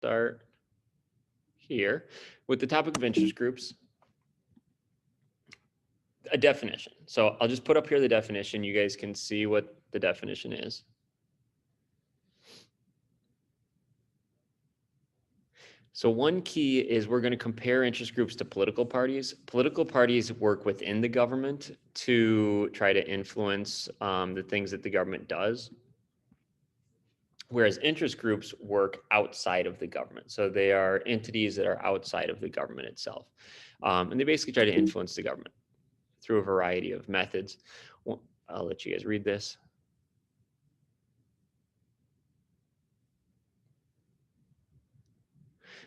start here with the topic of interest groups. A definition. So I'll just put up here the definition. You guys can see what the definition is. So one key is we're going to compare interest groups to political parties. Political parties work within the government to try to influence the things that the government does, whereas interest groups work outside of the government. So they are entities that are outside of the government itself. And they basically try to influence the government through a variety of methods. Well, I'll let you guys read this.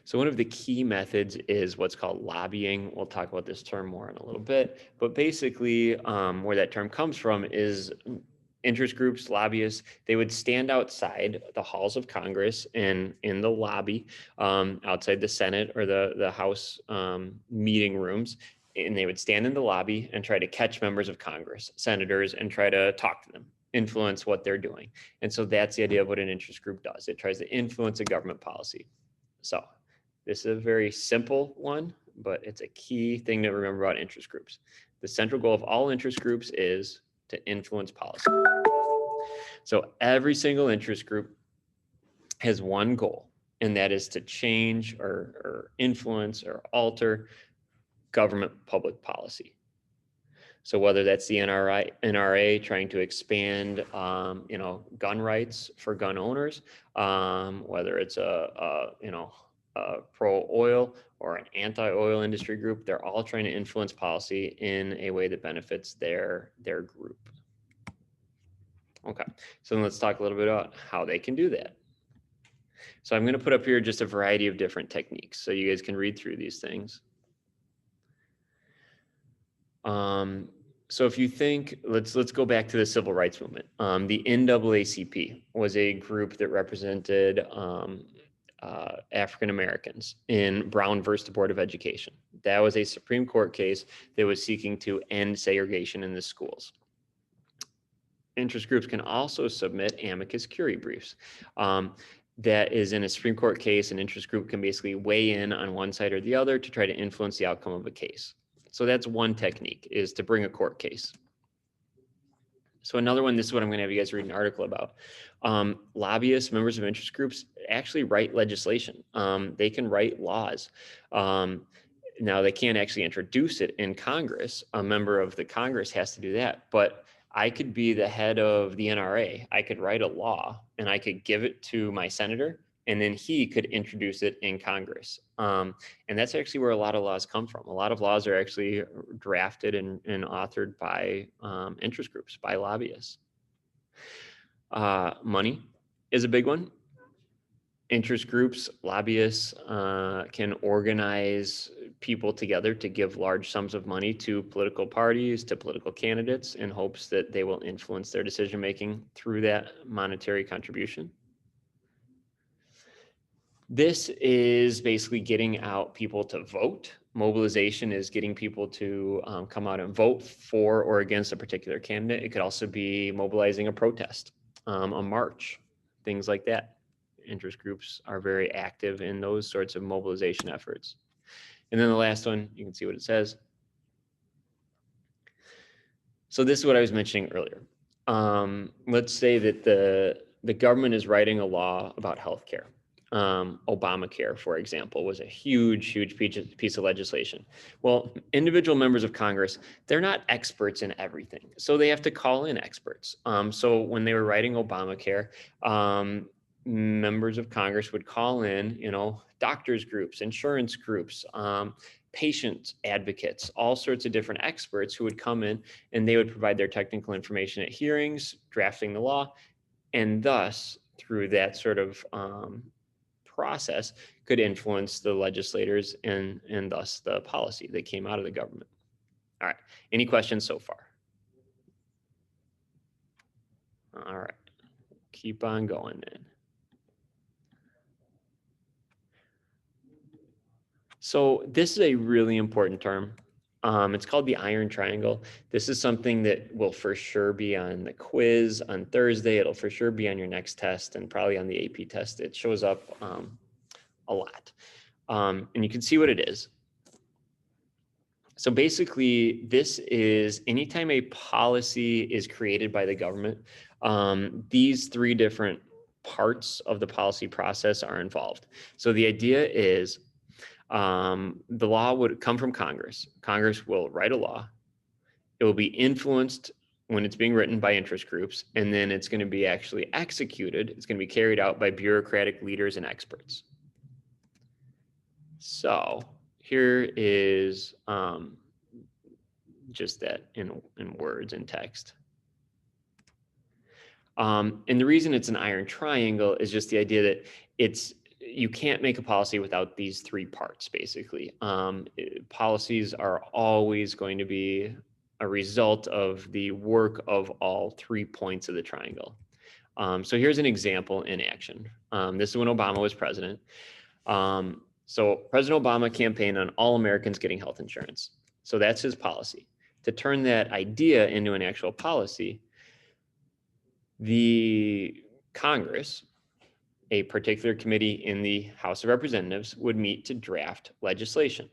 So one of the key methods is what's called lobbying. We'll talk about this term more in a little bit, but basically where that term comes from is interest groups, lobbyists, they would stand outside the halls of Congress and in the lobby outside the Senate or the House meeting rooms. And they would stand in the lobby and try to catch members of Congress, senators, and try to talk to them, influence what they're doing. And so that's the idea of what an interest group does. It tries to influence a government policy. So this is a very simple one, but it's a key thing to remember about interest groups. The central goal of all interest groups is to influence policy. So every single interest group has one goal, and that is to change or influence or alter government public policy. So whether that's the NRA trying to expand, gun rights for gun owners, whether it's a pro-oil or an anti-oil industry group, they're all trying to influence policy in a way that benefits their group. Okay, so then let's talk a little bit about how they can do that. So I'm going to put up here just a variety of different techniques so you guys can read through these things. So if you think, let's go back to the civil rights movement. The NAACP was a group that represented African Americans in Brown versus the Board of Education. That was a Supreme Court case that was seeking to end segregation in the schools. Interest groups can also submit amicus curiae briefs. That is in a Supreme Court case, an interest group can basically weigh in on one side or the other to try to influence the outcome of a case. So that's one technique, is to bring a court case. So another one, this is what I'm going to have you guys read an article about. Lobbyists, members of interest groups actually write legislation. They can write laws. Now they can't actually introduce it in Congress. A member of the Congress has to do that, but I could be the head of the NRA. I could write a law and I could give it to my senator, and then he could introduce it in Congress. And that's actually where a lot of laws come from. A lot of laws are actually drafted and authored by interest groups, by lobbyists. Money is a big one. Interest groups, lobbyists can organize people together to give large sums of money to political parties, to political candidates, in hopes that they will influence their decision-making through that monetary contribution. This is basically getting out people to vote. Mobilization is getting people to come out and vote for or against a particular candidate. It could also be mobilizing a protest, a march, things like that. Interest groups are very active in those sorts of mobilization efforts. And then the last one, you can see what it says. So this is what I was mentioning earlier. Let's say that the government is writing a law about healthcare. Obamacare, for example, was a huge piece of legislation. Well, individual members of Congress, they're not experts in everything. So they have to call in experts. So when they were writing Obamacare, members of Congress would call in, doctors groups, insurance groups, patient advocates, all sorts of different experts who would come in, and they would provide their technical information at hearings, drafting the law, and thus through that sort of process could influence the legislators and thus the policy that came out of the government. All right, any questions so far? All right, keep on going then. So this is a really important term. It's called the iron triangle. This is something that will for sure be on the quiz on Thursday. It'll for sure be on your next test and probably on the AP test. It shows up a lot. And you can see what it is. So basically, this is anytime a policy is created by the government, these three different parts of the policy process are involved. So the idea is the law would come from Congress. Congress will write a law. It will be influenced when it's being written by interest groups, and then it's going to be actually executed. It's going to be carried out by bureaucratic leaders and experts. So here is just that in words and text. And the reason it's an iron triangle is just the idea that you can't make a policy without these three parts, basically. Policies are always going to be a result of the work of all 3 points of the triangle. So here's an example in action. This is when Obama was president. So President Obama campaigned on all Americans getting health insurance. So that's his policy. To turn that idea into an actual policy, the Congress, a particular committee in the House of Representatives, would meet to draft legislation.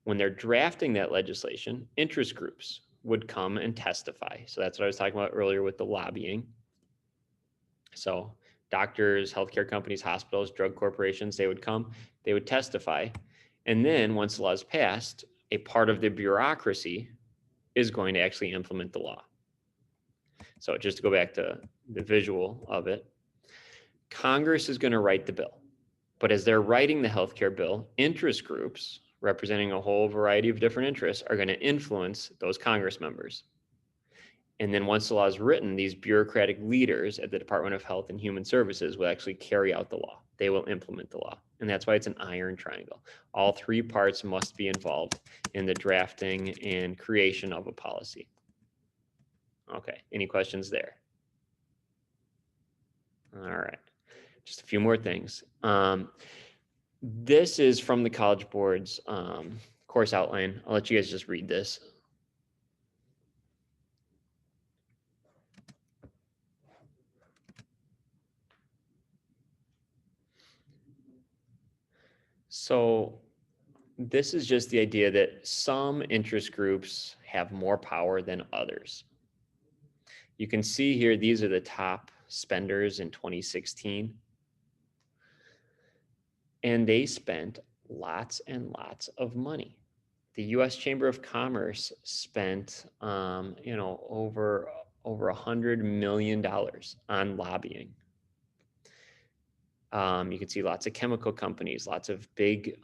When they're drafting that legislation, interest groups would come and testify. So that's what I was talking about earlier with the lobbying. So doctors, healthcare companies, hospitals, drug corporations, they would come, they would testify. And then once the law is passed, a part of the bureaucracy is going to actually implement the law. So just to go back to the visual of it, Congress is going to write the bill. But as they're writing the healthcare bill, interest groups representing a whole variety of different interests are going to influence those Congress members. And then once the law is written, these bureaucratic leaders at the Department of Health and Human Services will actually carry out the law. They will implement the law. And that's why it's an iron triangle. All 3 parts must be involved in the drafting and creation of a policy. Okay, any questions there? All right, just a few more things. This is from the College Board's course outline. I'll let you guys just read this. So this is just the idea that some interest groups have more power than others. You can see here, these are the top spenders in 2016. And they spent lots and lots of money. The U.S. Chamber of Commerce spent, over $100 million on lobbying. You can see lots of chemical companies, lots of big,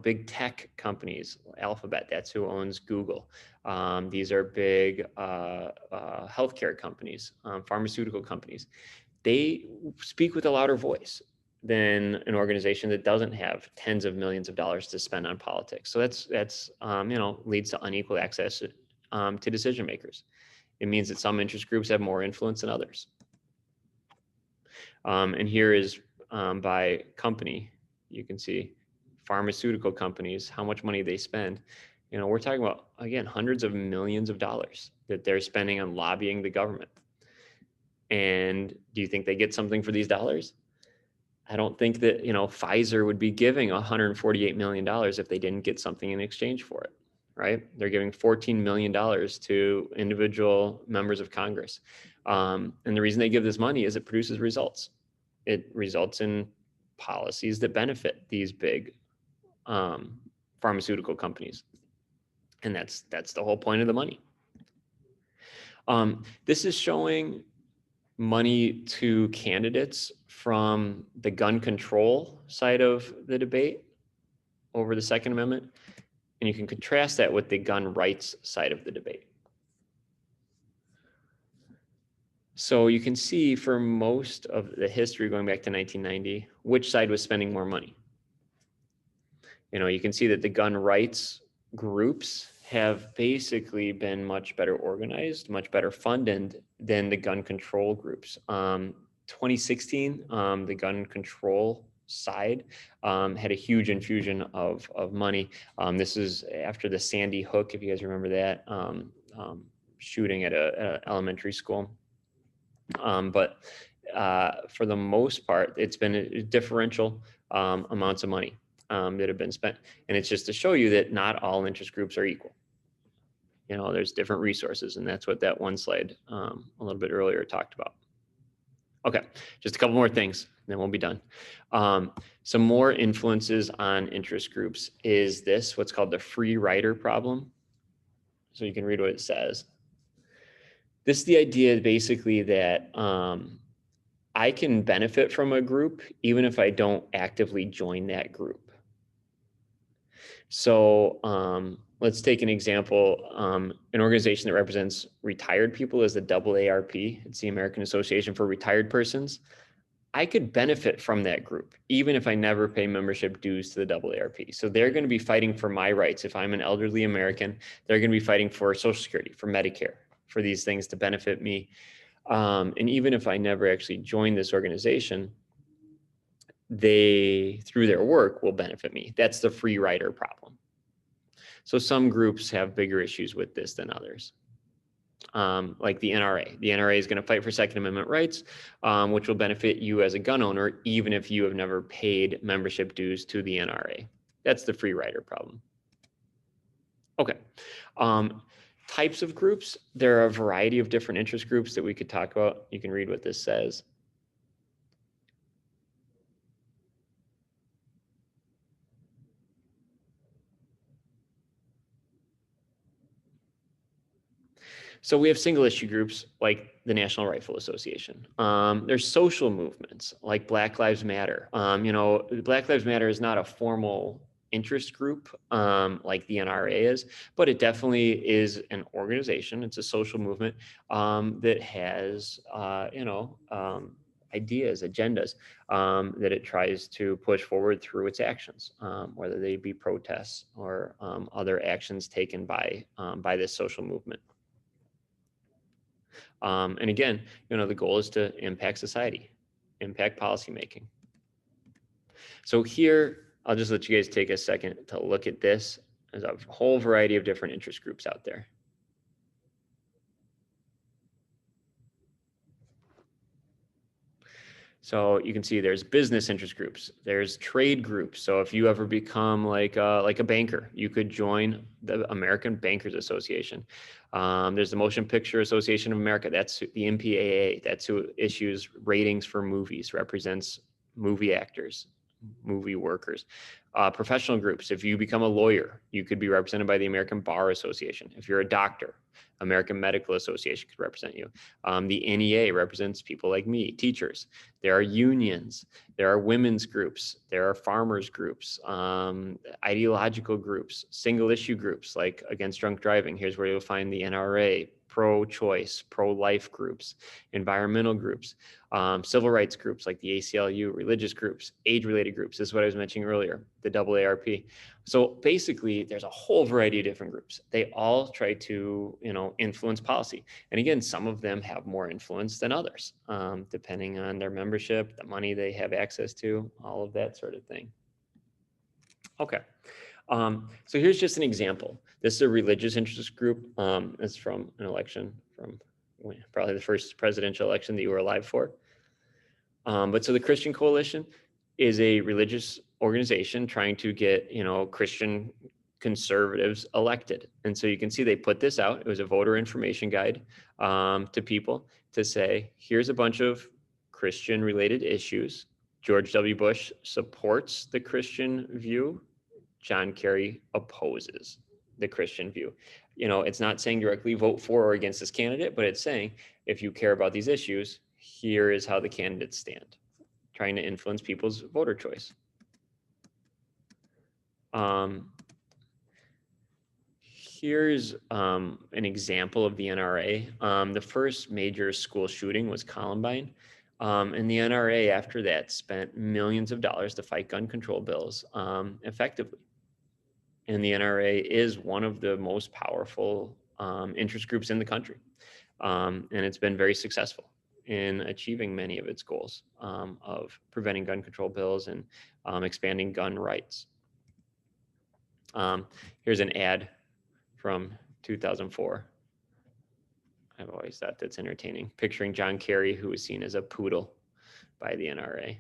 big tech companies. Alphabet, that's who owns Google. These are big healthcare companies, pharmaceutical companies. They speak with a louder voice than an organization that doesn't have tens of millions of dollars to spend on politics. So that's leads to unequal access to decision makers. It means that some interest groups have more influence than others. And here is by company. You can see pharmaceutical companies, how much money they spend. We're talking about, again, hundreds of millions of dollars that they're spending on lobbying the government. And do you think they get something for these dollars? I don't think that, Pfizer would be giving $148 million if they didn't get something in exchange for it, right? They're giving $14 million to individual members of Congress. And the reason they give this money is it produces results. It results in policies that benefit these big pharmaceutical companies. And that's the whole point of the money. This is showing money to candidates from the gun control side of the debate over the Second Amendment. And you can contrast that with the gun rights side of the debate. So you can see for most of the history going back to 1990, which side was spending more money. You can see that the gun rights groups have basically been much better organized, much better funded than the gun control groups. 2016, the gun control side had a huge infusion of money. This is after the Sandy Hook, if you guys remember that, shooting at an elementary school. But for the most part, it's been a differential. amounts of money that have been spent. And it's just to show you that not all interest groups are equal. There's different resources, and that's what that one slide a little bit earlier talked about. Okay, just a couple more things, then we'll be done. Some more influences on interest groups is this, what's called the free rider problem. So you can read what it says. This is the idea basically that I can benefit from a group even if I don't actively join that group. So let's take an example. An organization that represents retired people is the AARP. It's the American Association for Retired Persons. I could benefit from that group, even if I never pay membership dues to the AARP. So they're going to be fighting for my rights. If I'm an elderly American, they're going to be fighting for Social Security, for Medicare, for these things to benefit me. And even if I never actually join this organization, they, through their work, will benefit me. That's the free rider problem. So some groups have bigger issues with this than others. Like the NRA. The NRA is going to fight for Second Amendment rights, which will benefit you as a gun owner, even if you have never paid membership dues to the NRA. That's the free rider problem. Okay. Types of groups. There are a variety of different interest groups that we could talk about. You can read what this says. So we have single issue groups like the National Rifle Association. There's social movements like Black Lives Matter. Black Lives Matter is not a formal interest group like the NRA is, but it definitely is an organization. It's a social movement that has, ideas, agendas that it tries to push forward through its actions, whether they be protests or other actions taken by this social movement. And again, the goal is to impact society, impact policymaking. So here, I'll just let you guys take a second to look at this. There's a whole variety of different interest groups out there. So you can see there's business interest groups, there's trade groups. So if you ever become like a banker, you could join the American Bankers Association. There's the Motion Picture Association of America. That's the MPAA. That's who issues ratings for movies, represents movie actors, movie workers. Professional groups. If you become a lawyer, you could be represented by the American Bar Association. If you're a doctor, American Medical Association could represent you. The NEA represents people like me, teachers. There are unions, there are women's groups, there are farmers groups, ideological groups, single issue groups like Against Drunk Driving. Here's where you'll find the NRA, pro-choice, pro-life groups, environmental groups, civil rights groups like the ACLU, religious groups, age-related groups. This is what I was mentioning earlier, the AARP. So basically, there's a whole variety of different groups. They all try to, influence policy. And again, some of them have more influence than others, depending on their membership, the money they have access to, all of that sort of thing. Okay. So here's just an example. This is a religious interest group. It's from an election from probably the first presidential election that you were alive for. But so the Christian Coalition is a religious organization trying to get, Christian conservatives elected. And so you can see they put this out. It was a voter information guide to people to say, here's a bunch of Christian related issues. George W. Bush supports the Christian view. John Kerry opposes the Christian view. It's not saying directly vote for or against this candidate, but it's saying if you care about these issues, here is how the candidates stand, trying to influence people's voter choice. Here's an example of the NRA. The first major school shooting was Columbine. And the NRA after that spent millions of dollars to fight gun control bills effectively. And the NRA is one of the most powerful interest groups in the country. And it's been very successful in achieving many of its goals of preventing gun control bills and expanding gun rights. Here's an ad from 2004. I've always thought that's entertaining. Picturing John Kerry, who was seen as a poodle by the NRA.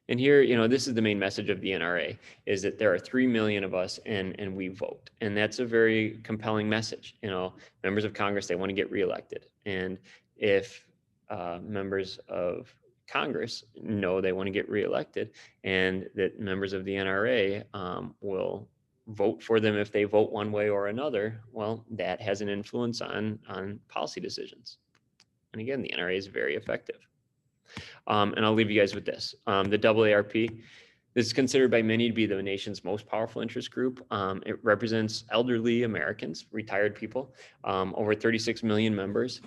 And here, this is the main message of the NRA, is that there are 3 million of us and we vote. And that's a very compelling message. Members of Congress, they want to get reelected. And if members of Congress know they want to get reelected, and that members of the NRA will vote for them if they vote one way or another, well, that has an influence on policy decisions. And again, the NRA is very effective. And I'll leave you guys with this. The AARP, this is considered by many to be the nation's most powerful interest group. It represents elderly Americans, retired people, over 36 million members.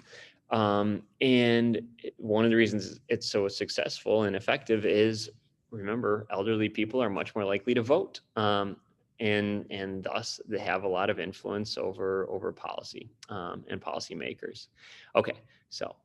And one of the reasons it's so successful and effective is, remember, elderly people are much more likely to vote. And thus they have a lot of influence over policy and policymakers. Okay, so